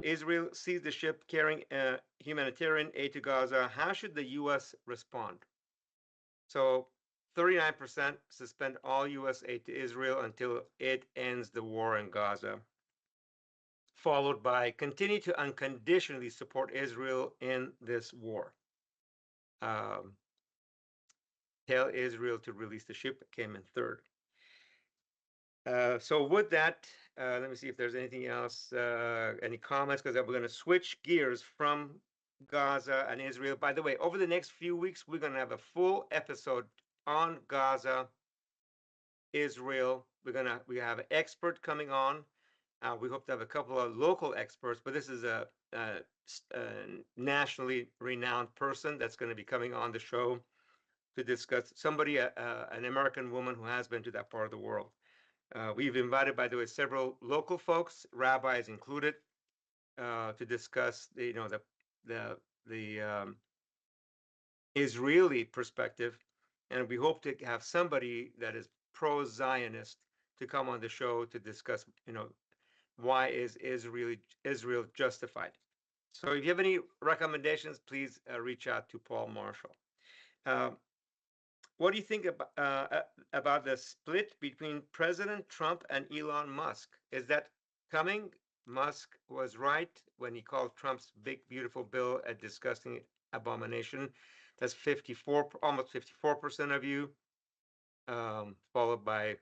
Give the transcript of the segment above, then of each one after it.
Israel seized the ship carrying humanitarian aid to Gaza. How should the U.S. respond? So 39% suspend all U.S. aid to Israel until it ends the war in Gaza, followed by continue to unconditionally support Israel in this war. Tell Israel to release the ship came in third. So with that, let me see if there's anything else, any comments, because we're going to switch gears from Gaza and Israel. By the way, over the next few weeks, we're going to have a full episode on Gaza, Israel. We have an expert coming on. We hope to have a couple of local experts, but this is a nationally renowned person that's going to be coming on the show to discuss somebody, an American woman who has been to that part of the world. We've invited, by the way, several local folks, rabbis included, to discuss the Israeli perspective, and we hope to have somebody that is pro-Zionist to come on the show to discuss, why is Israel justified. So if you have any recommendations, please reach out to Paul Marshall. What do you think about the split between President Trump and Elon Musk? Is that coming? Musk was right when he called Trump's big, beautiful bill a disgusting abomination. That's almost 54% of you, followed by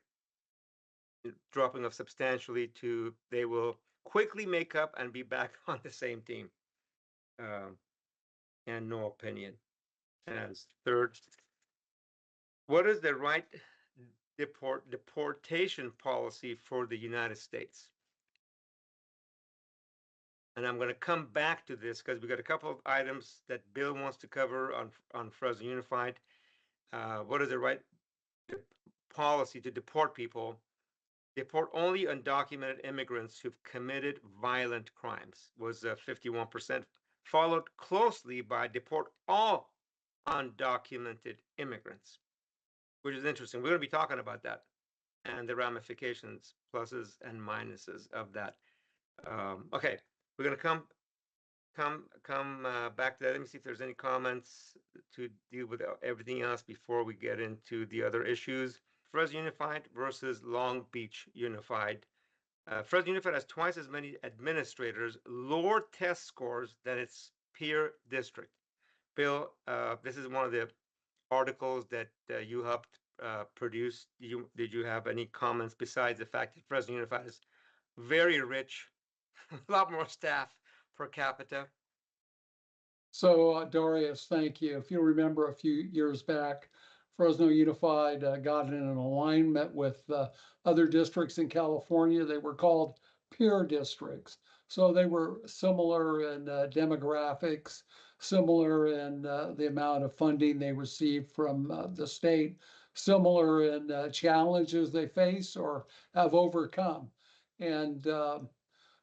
dropping off substantially to they will quickly make up and be back on the same team. And no opinion. As third, what is the right deportation policy for the United States? And I'm going to come back to this because we got a couple of items that Bill wants to cover on Fresno Unified. What is the right policy to deport people? Deport only undocumented immigrants who've committed violent crimes was 51%, followed closely by deport all undocumented immigrants, which is interesting. We're going to be talking about that and the ramifications, pluses and minuses of that. Okay, we're going to come back to that. Let me see if there's any comments to deal with everything else before we get into the other issues. Fresno Unified versus Long Beach Unified. Fresno Unified has twice as many administrators, lower test scores than its peer district. Bill, this is one of the articles that you helped produce. Did you have any comments besides the fact that Fresno Unified is very rich, a lot more staff per capita? So, Darius, thank you. If you remember a few years back, Fresno Unified got in an alignment with other districts in California. They were called peer districts. So they were similar in demographics, similar in the amount of funding they received from the state, similar in challenges they face or have overcome. And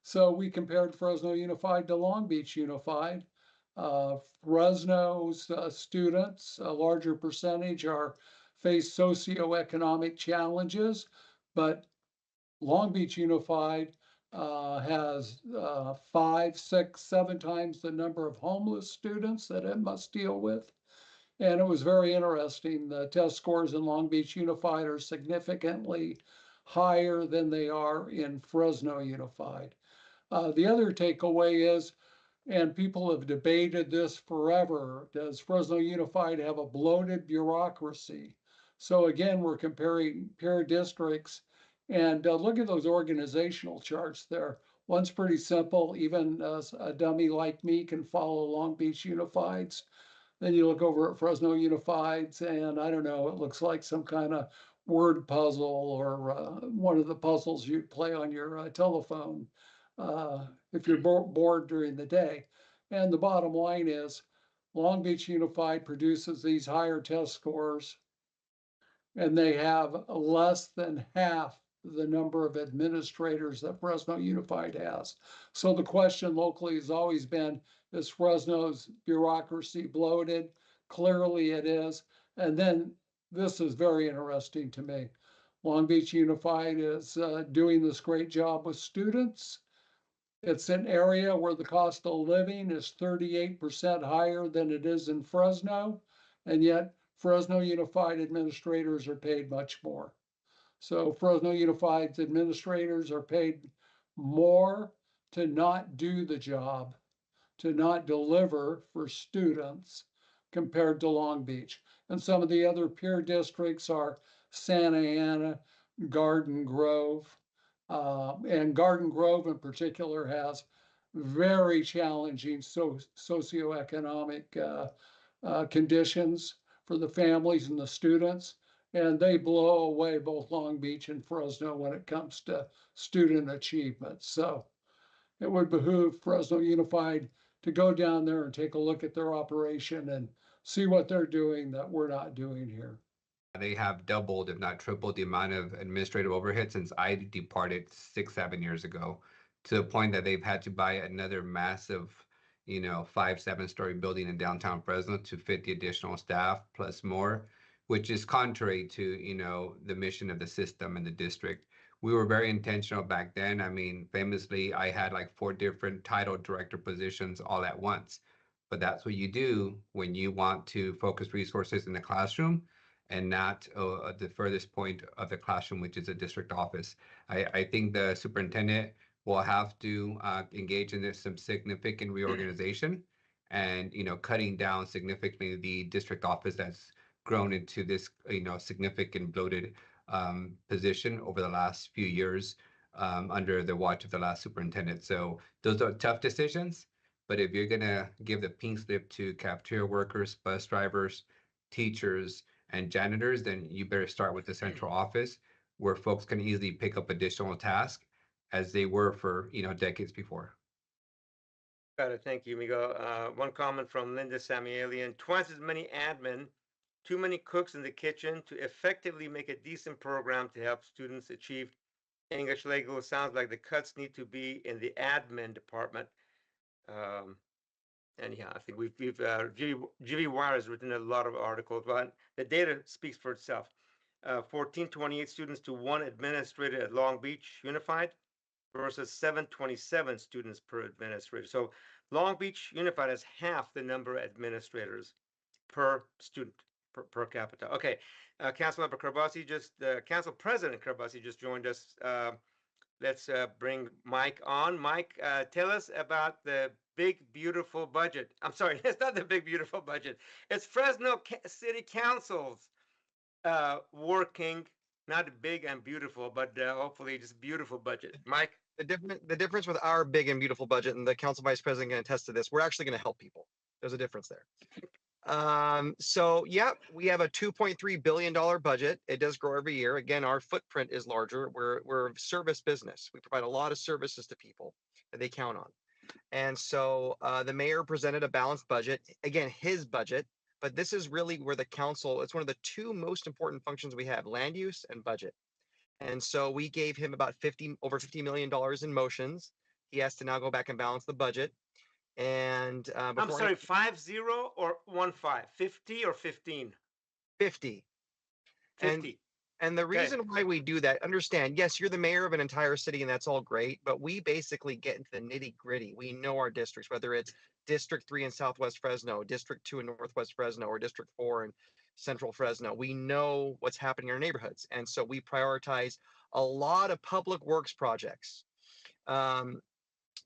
so we compared Fresno Unified to Long Beach Unified. Fresno's students, a larger percentage, face socioeconomic challenges, but Long Beach Unified has 5, 6, 7 times the number of homeless students that it must deal with. And it was very interesting. The test scores in Long Beach Unified are significantly higher than they are in Fresno Unified. The other takeaway is, and people have debated this forever, does Fresno Unified have a bloated bureaucracy? So again, we're comparing peer districts, and look at those organizational charts there. One's pretty simple, even a dummy like me can follow Long Beach Unified's. Then you look over at Fresno Unified's, and I don't know, it looks like some kind of word puzzle or one of the puzzles you'd play on your telephone if you're bored during the day. And the bottom line is Long Beach Unified produces these higher test scores, and they have less than half the number of administrators that Fresno Unified has. So the question locally has always been, is Fresno's bureaucracy bloated? Clearly it is. And then this is very interesting to me. Long Beach Unified is doing this great job with students. It's an area where the cost of living is 38% higher than it is in Fresno, and yet Fresno Unified administrators are paid much more. So Fresno Unified's administrators are paid more to not do the job, to not deliver for students compared to Long Beach. And some of the other peer districts are Santa Ana, Garden Grove. And Garden Grove in particular has very challenging socioeconomic conditions for the families and the students. And they blow away both Long Beach and Fresno when it comes to student achievement. So it would behoove Fresno Unified to go down there and take a look at their operation and see what they're doing that we're not doing here. They have doubled, if not tripled, the amount of administrative overhead since I departed 6, 7 years ago, to the point that they've had to buy another massive, 5, 7 story building in downtown Fresno to fit the additional staff plus more, which is contrary to, the mission of the system and the district. We were very intentional back then. I mean, famously, I had like 4 different title director positions all at once. But that's what you do when you want to focus resources in the classroom and not the furthest point of the classroom, which is a district office. I think the superintendent will have to engage in this, some significant reorganization and, cutting down significantly the district office that's grown into this, significant bloated position over the last few years under the watch of the last superintendent. So those are tough decisions. But if you're going to give the pink slip to cafeteria workers, bus drivers, teachers, and janitors, then you better start with the central office where folks can easily pick up additional tasks as they were for, decades before. Got it. Thank you, Miguel. One comment from Linda Samuelian. Twice as many admin, too many cooks in the kitchen to effectively make a decent program to help students achieve English language. Sounds like the cuts need to be in the admin department. And yeah, I think GV Wire has written a lot of articles, but the data speaks for itself. 1428 students to 1 administrator at Long Beach Unified versus 727 students per administrator. So Long Beach Unified has half the number of administrators per student per capita. Okay, Councilmember Karbasi Council President Karbasi just joined us. Let's bring Mike on. Mike, tell us about the big, beautiful budget. I'm sorry, it's not the big, beautiful budget. It's Fresno City Council's working, not big and beautiful, but hopefully just beautiful budget. Mike? The difference with our big and beautiful budget, and the council vice president can attest to this, we're actually going to help people. There's a difference there. So yeah, we have a $2.3 billion budget. It does grow every year. Again, our footprint is larger. We're a service business. We provide a lot of services to people that they count on. And so the mayor presented a balanced budget, again, his budget, but this is really where the council, it's one of the 2 most important functions we have, land use and budget. And so we gave him about over $50 million in motions. He has to now go back and balance the budget. And I'm sorry, 50 or 15? 50 or 15? 50. 50. And the reason why we do that, understand, yes, you're the mayor of an entire city and that's all great, but we basically get into the nitty gritty. We know our districts, whether it's District 3 in Southwest Fresno, District 2 in Northwest Fresno, or District 4 in Central Fresno. We know what's happening in our neighborhoods. And so we prioritize a lot of public works projects,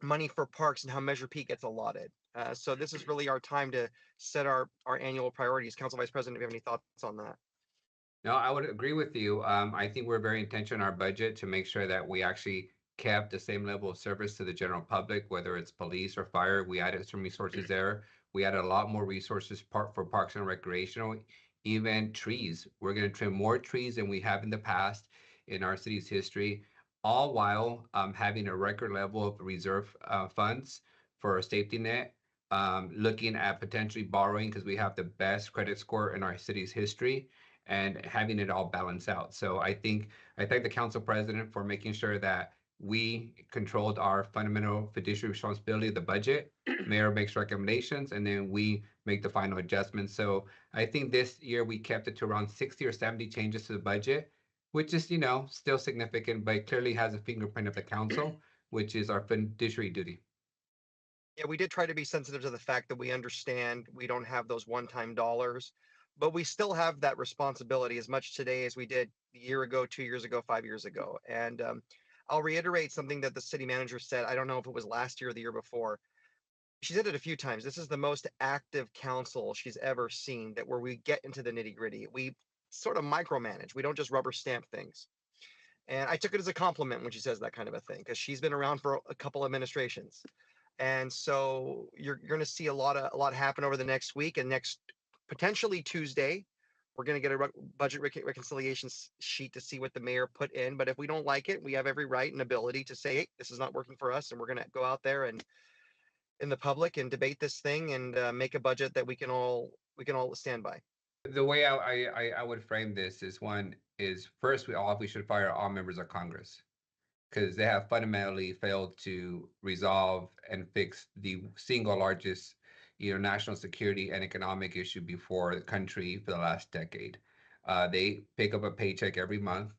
money for parks, and how Measure P gets allotted. So this is really our time to set our annual priorities. Council Vice President, do you have any thoughts on that? No, I would agree with you. I think we're very intentional in our budget to make sure that we actually kept the same level of service to the general public, whether it's police or fire. We added some resources there. We added a lot more resources for parks and recreational, even trees. We're going to trim more trees than we have in the past in our city's history, all while having a record level of reserve funds for a safety net, looking at potentially borrowing because we have the best credit score in our city's history, and having it all balance out. So I thank the council president for making sure that we controlled our fundamental fiduciary responsibility of the budget. Mayor makes recommendations, and then we make the final adjustments. So I think this year we kept it to around 60 or 70 changes to the budget, which is, still significant, but it clearly has a fingerprint of the council. which is our fiduciary duty. Yeah, we did try to be sensitive to the fact that we understand we don't have those one-time dollars, but we still have that responsibility as much today as we did a year ago, 2 years ago, 5 years ago. And I'll reiterate something that the city manager said. I don't know if it was last year or the year before. She said it a few times. This is the most active council she's ever seen, that where we get into the nitty-gritty. We sort of micromanage. We don't just rubber stamp things. And I took it as a compliment when she says that kind of a thing, because she's been around for a couple administrations. And so you're going to see a lot happen over the next week, and next potentially Tuesday, we're going to get a budget reconciliation sheet to see what the mayor put in. But if we don't like it, we have every right and ability to say, hey, this is not working for us, and we're going to go out there and in the public and debate this thing and make a budget that we can all stand by. The way I would frame this is, one is, first, we should fire all members of Congress, because they have fundamentally failed to resolve and fix the single largest, national security and economic issue before the country for the last decade. They pick up a paycheck every month,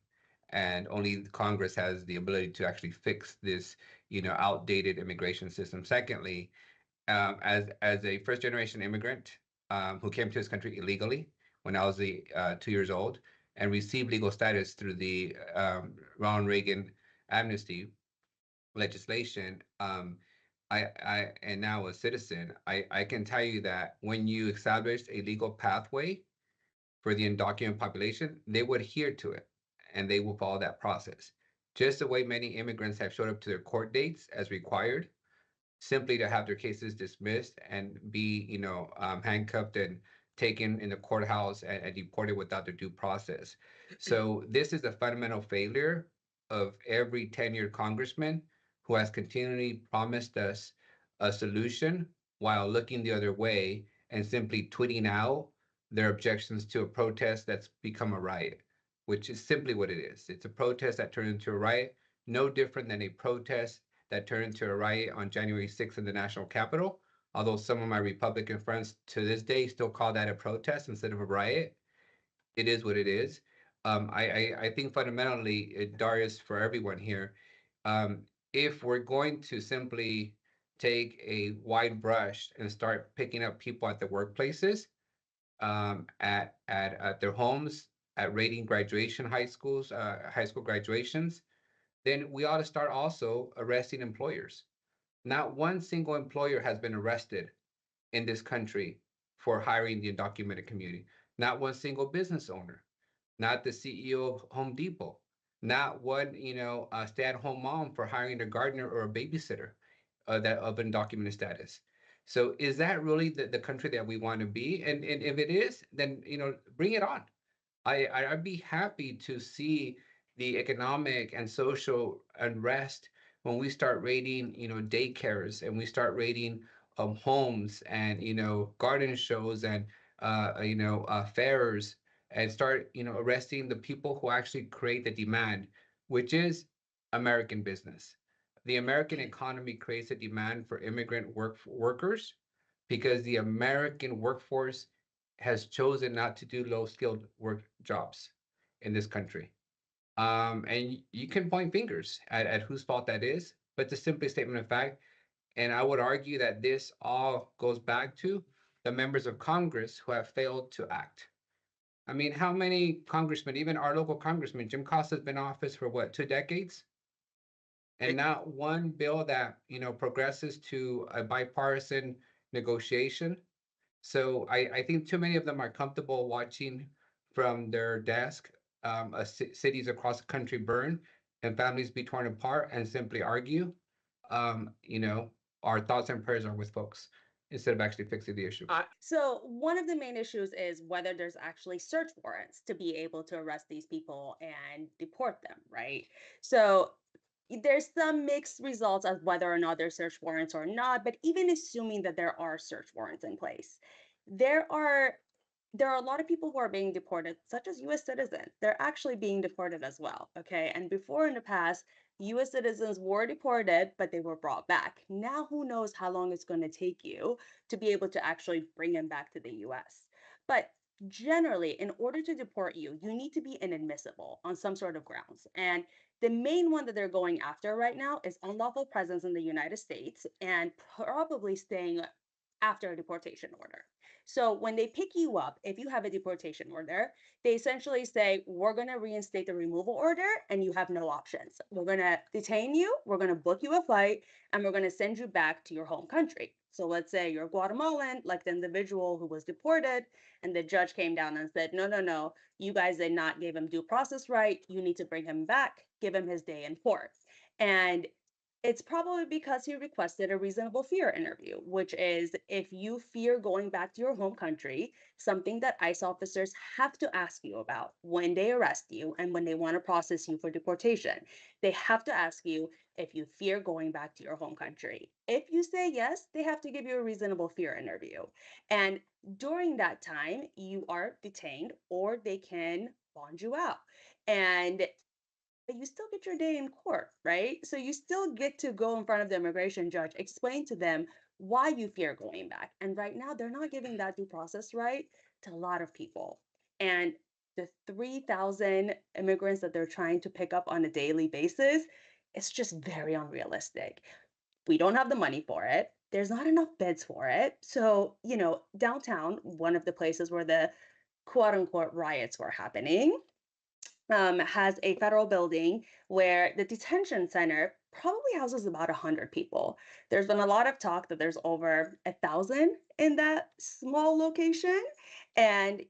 and only Congress has the ability to actually fix this, outdated immigration system. Secondly, as a first generation immigrant who came to this country illegally when I was 2 years old, and received legal status through the Ronald Reagan amnesty legislation, and now a citizen, I can tell you that when you establish a legal pathway for the undocumented population, they would adhere to it, and they will follow that process. Just the way many immigrants have showed up to their court dates as required, simply to have their cases dismissed and be, handcuffed and taken in the courthouse and deported without their due process. So this is a fundamental failure of every tenured congressman who has continually promised us a solution while looking the other way and simply tweeting out their objections to a protest that's become a riot, which is simply what it is. It's a protest that turned into a riot, no different than a protest that turned into a riot on January 6th in the national Capitol. Although some of my Republican friends to this day still call that a protest instead of a riot, it is what it is. I think fundamentally, Darius, for everyone here, if we're going to simply take a wide brush and start picking up people at their workplaces, at their homes, at rating graduation high school graduations, then we ought to start also arresting employers. Not one single employer has been arrested in this country for hiring the undocumented community. Not one single business owner, not the CEO of Home Depot, not one, stay-at-home mom for hiring a gardener or a babysitter that of undocumented status. So is that really the country that we want to be? And if it is, then, bring it on. I'd be happy to see the economic and social unrest when we start raiding, daycares, and we start raiding homes and, garden shows and, fairs, and start, arresting the people who actually create the demand, which is American business. The American economy creates a demand for immigrant workers because the American workforce has chosen not to do low skilled work jobs in this country. And you can point fingers at whose fault that is, but it's a simply statement of fact. And I would argue that this all goes back to the members of Congress who have failed to act. I mean, how many congressmen, even our local congressman, Jim Costa's been in office for what, 2 decades? And not one bill that, progresses to a bipartisan negotiation. So I think too many of them are comfortable watching from their desk cities across the country burn and families be torn apart and simply argue. Our thoughts and prayers are with folks instead of actually fixing the issue. So one of the main issues is whether there's actually search warrants to be able to arrest these people and deport them, right? So there's some mixed results as whether or not there's search warrants or not, but even assuming that there are search warrants in place, there are a lot of people who are being deported, such as US citizens. They're actually being deported as well. Okay. And before in the past, US citizens were deported, but they were brought back. Now, who knows how long it's going to take you to be able to actually bring them back to the US. But generally, in order to deport you, you need to be inadmissible on some sort of grounds. And The main one that they're going after right now is unlawful presence in the United States and probably staying after a deportation order. So when they pick you up, if you have a deportation order, they essentially say, we're going to reinstate the removal order and you have no options. We're going to detain you, we're going to book you a flight, and we're going to send you back to your home country. So let's say you're Guatemalan, like the individual who was deported, and the judge came down and said, no, no, no, you guys did not give him due process right. You need to bring him back, give him his day in court. And it's probably because he requested a reasonable fear interview, which is if you fear going back to your home country, something that ICE officers have to ask you about when they arrest you and when they want to process you for deportation. They have to ask you if you fear going back to your home country. If you say yes, they have to give you a reasonable fear interview. And during that time, you are detained or they can bond you out. And but you still get your day in court, right? So you still get to go in front of the immigration judge, explain to them why you fear going back. And right now, they're not giving that due process right to a lot of people. And the 3,000 immigrants that they're trying to pick up on a daily basis, it's just very unrealistic. We don't have the money for it. There's not enough beds for it. So, downtown, one of the places where the quote unquote riots were happening, has a federal building where the detention center probably houses about 100 people. There's been a lot of talk that there's over 1,000 in that small location. And,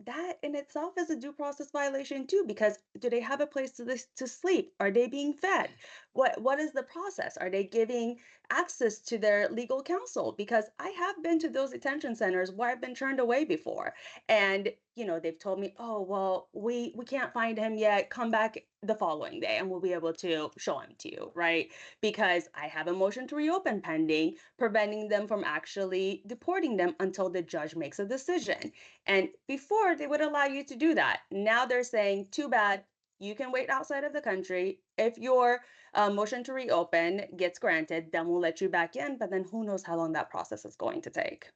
that in itself is a due process violation too, because do they have a place to sleep? Are they being fed? What is the process? Are they giving access to their legal counsel? Because I have been to those detention centers where I've been turned away before. And they've told me, oh well, we can't find him yet, come back the following day and we'll be able to show him to you, right? Because I have a motion to reopen pending, preventing them from actually deporting them until the judge makes a decision. And before, they would allow you to do that. Now they're saying, too bad, you can wait outside of the country. If your motion to reopen gets granted, then we'll let you back in, but then who knows how long that process is going to take.